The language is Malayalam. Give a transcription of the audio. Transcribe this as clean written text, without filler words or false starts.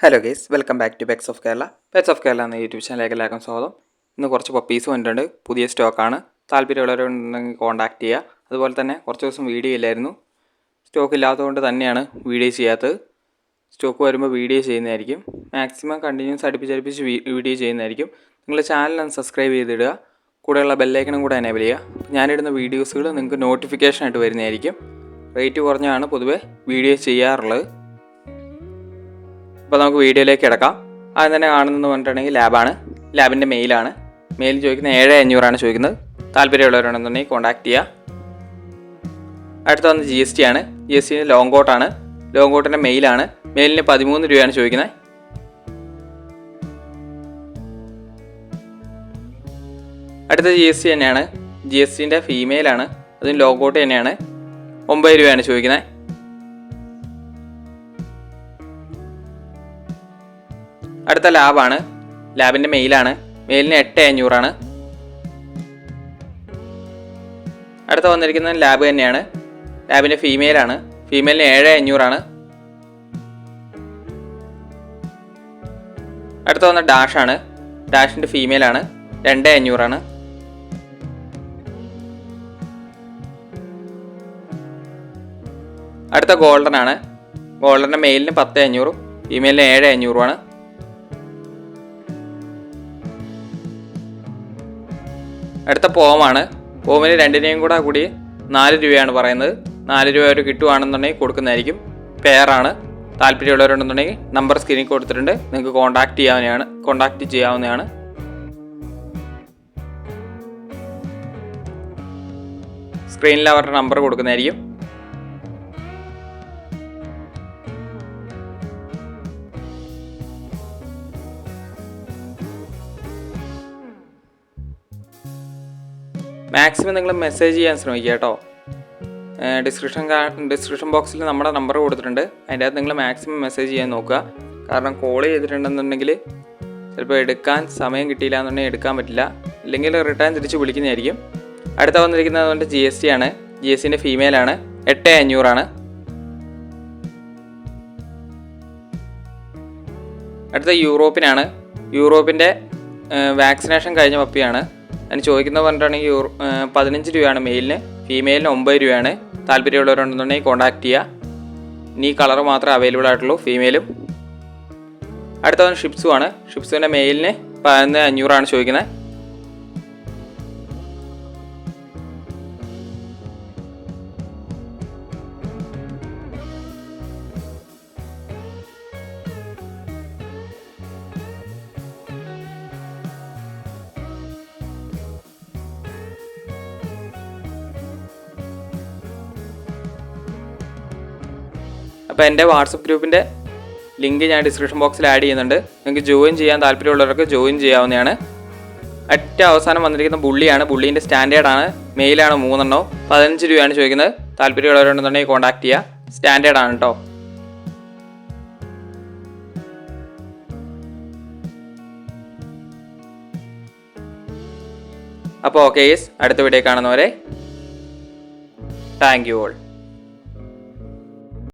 Hello guys, welcome back to pets of Kerala. Pets of Kerala എന്ന യൂട്യൂബ് ചാനലിലേക്ക് എല്ലാവർക്കും സ്വാഗതം. ഇന്ന് കുറച്ച് പപ്പീസ് വന്നിട്ടുണ്ട്. പുതിയ സ്റ്റോക്കാണ്. താല്പര്യമുള്ളവരുണ്ടെങ്കിൽ കോൺടാക്ട് ചെയ്യുക. അതുപോലെ തന്നെ കുറച്ച് ദിവസം വീഡിയോ ഇല്ലായിരുന്നു. സ്റ്റോക്ക് ഇല്ലാത്തതുകൊണ്ട് തന്നെയാണ് വീഡിയോ ചെയ്യാത്തത്. സ്റ്റോക്ക് വരുമ്പോൾ വീഡിയോ ചെയ്യുന്നതായിരിക്കും. മാക്സിമം കണ്ടിന്യൂസ് അടുപ്പിച്ച് വീഡിയോ ചെയ്യുന്നതായിരിക്കും. നിങ്ങൾ ചാനലൊന്ന് സബ്സ്ക്രൈബ് ചെയ്തിടുക. കൂടെയുള്ള ബെല്ലൈക്കണും കൂടെ എനേബിൾ ചെയ്യുക. ഞാനിടുന്ന വീഡിയോസുകൾ നിങ്ങൾക്ക് നോട്ടിഫിക്കേഷനായിട്ട് വരുന്നതായിരിക്കും. റേറ്റ് കുറഞ്ഞാണ് പൊതുവേ വീഡിയോ ചെയ്യാറുള്ളത്. അപ്പോൾ നമുക്ക് വീഡിയോയിലേക്ക് കിടക്കാം. ആദ്യം തന്നെ കാണുന്നതെന്ന് പറഞ്ഞിട്ടുണ്ടെങ്കിൽ ലാബാണ്. ലാബിൻ്റെ മെയിലാണ്. മെയിൽ ചോദിക്കുന്നത് 7500 ചോദിക്കുന്നത്. താല്പര്യമുള്ളവരുണ്ടെന്നുണ്ടെങ്കിൽ കോൺടാക്ട് ചെയ്യുക. അടുത്ത വന്ന് GST ആണ്. GST ലോങ് കോട്ടാണ്. ലോങ് കോട്ടിൻ്റെ മെയിലാണ്. മെയിലിന് 13 രൂപയാണ് ചോദിക്കുന്നത്. അടുത്ത GST തന്നെയാണ്. GSTൻ്റെ ഫീമെയിലാണ്. അതും ലോങ് കോട്ട് തന്നെയാണ്. 9 രൂപയാണ് ചോദിക്കുന്നത്. അടുത്ത ലാബാണ്. ലാബിൻ്റെ മെയിലാണ്. മെയിലിന് 8500. അടുത്ത വന്നിരിക്കുന്നത് ലാബ് തന്നെയാണ്. ലാബിൻ്റെ ഫീമെയിലാണ്. ഫീമെയിലിന് 7500. അടുത്ത വന്ന ഡാഷാണ്. ഡാഷിൻ്റെ ഫീമെയിലാണ്. 2500. അടുത്ത ഗോൾഡൻ ആണ്. ഗോൾഡൻ്റെ മെയിലിന് 10500, ഫീമെയിലിന് 7500. അടുത്ത പോമാണ്. പോമിന് രണ്ടിനെയും കൂടി 4 രൂപയാണ് പറയുന്നത്. 4 രൂപ വരെ കിട്ടുവാണെന്നുണ്ടെങ്കിൽ കൊടുക്കുന്നതായിരിക്കും. പെയറാണ്. താല്പര്യമുള്ളവരുണ്ടെന്നുണ്ടെങ്കിൽ നമ്പർ സ്ക്രീനിൽ കൊടുത്തിട്ടുണ്ട്. നിങ്ങൾക്ക് കോൺടാക്റ്റ് ചെയ്യാവുന്നതാണ്. സ്ക്രീനിൽ അവരുടെ നമ്പർ കൊടുക്കുന്നതായിരിക്കും. മാക്സിമം നിങ്ങൾ മെസ്സേജ് ചെയ്യാൻ ശ്രമിക്കുക കേട്ടോ. ഡിസ്ക്രിപ്ഷൻ ബോക്സിൽ നമ്മുടെ നമ്പർ കൊടുത്തിട്ടുണ്ട്. അതിൻ്റെ അകത്ത് നിങ്ങൾ മാക്സിമം മെസ്സേജ് ചെയ്യാൻ നോക്കുക. കാരണം കോൾ ചെയ്തിട്ടുണ്ടെന്നുണ്ടെങ്കിൽ ചിലപ്പോൾ എടുക്കാൻ സമയം കിട്ടിയില്ല എന്നുണ്ടെങ്കിൽ എടുക്കാൻ പറ്റില്ല. ഇല്ലെങ്കിൽ റിട്ടേൺ തിരിച്ച് വിളിക്കുന്നതായിരിക്കും. അടുത്ത വന്നിരിക്കുന്നത് കൊണ്ട് GST ആണ്. GSTൻ്റെ ഫീമെയിലാണ്. 8500. അടുത്ത യൂറോപ്പിനാണ്. യൂറോപ്പിൻ്റെ വാക്സിനേഷൻ കഴിഞ്ഞ പപ്പിയാണ്. അതിന് ചോദിക്കുന്നത് പറഞ്ഞിട്ടുണ്ടെങ്കിൽ 15 രൂപയാണ് മെയിലിന്. ഫീമെയിലിന് 9 രൂപയാണ്. താല്പര്യമുള്ളവരുണ്ടെന്നുണ്ടെങ്കിൽ കോൺടാക്ട് ചെയ്യുക. ഇനി കളർ മാത്രമേ അവൈലബിൾ ആയിട്ടുള്ളൂ ഫീമെയിലും. അടുത്തവൻ ഷിപ്സു ആണ്. ഷിപ്സുവിൻ്റെ മെയിലിന് 1500 ചോദിക്കുന്നത്. അപ്പോൾ എൻ്റെ വാട്സപ്പ് ഗ്രൂപ്പിൻ്റെ ലിങ്ക് ഞാൻ ഡിസ്ക്രിപ്ഷൻ ബോക്സിൽ ആഡ് ചെയ്യുന്നുണ്ട്. നിങ്ങൾക്ക് ജോയിൻ ചെയ്യാൻ താല്പര്യമുള്ളവർക്ക് ജോയിൻ ചെയ്യാവുന്നതാണ്. ഏറ്റവും അവസാനം വന്നിരിക്കുന്ന ബുള്ളിയാണ്. ബുള്ളീൻ്റെ സ്റ്റാൻഡേർഡാണ്. മെയിലാണ് 3 15 രൂപയാണ് ചോദിക്കുന്നത്. താല്പര്യമുള്ളവരുണ്ടെന്നുണ്ടെങ്കിൽ കോൺടാക്ട് ചെയ്യുക. സ്റ്റാൻഡേർഡാണ് കേട്ടോ. അപ്പോൾ ഓക്കെ ഗൈസ്, അടുത്ത വീഡിയോ കാണുന്നവരെ താങ്ക് യു ഓൾ.